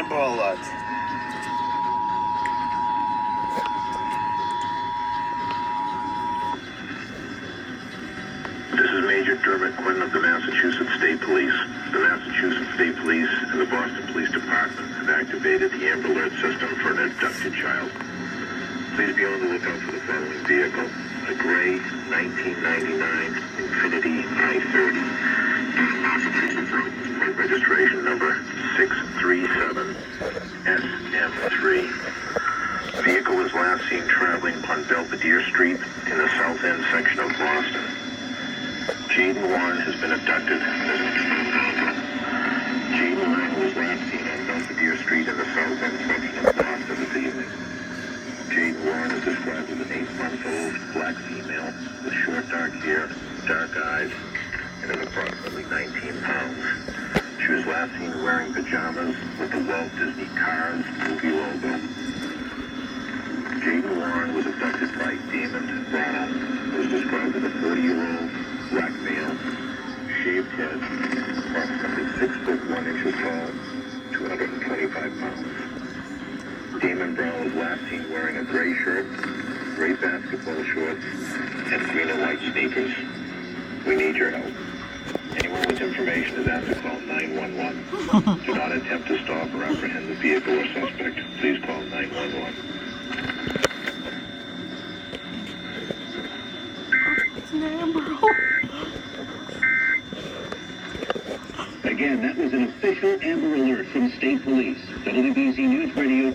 Amber Alert. This is Major Dermot Quinn of the Massachusetts State Police. The Massachusetts State Police and the Boston Police Department have activated the Amber Alert system for an abducted child. Please be on the lookout for the following vehicle: a gray 1999 Infiniti i30. Massachusetts plate registration number 637SM3. The vehicle was last seen traveling on Belvedere Street in the South End section of Boston. Jaden Warren has been abducted. Jaden Warren was last seen on Belvedere Street in the South End section of Boston this evening. Jaden Warren is described as an 8-month-old black female with short dark hair, dark eyes, and is approximately 19 pounds. She was last seen wearing pajamas with the Walt Disney Cars movie logo. Jaden Warren was abducted by Damon Ronald, who was described as a 40-year-old black male, shaved head, approximately 6 foot 1 inches tall, 225 pounds. Damon Brown was last seen wearing a gray shirt, gray basketball shorts, and green and white sneakers. We need your help. Anyone with information is asked to call 911. Do not attempt to stop or apprehend the vehicle or suspect. Please call 911. Again, that was an official Amber Alert from State Police. WBZ News Radio.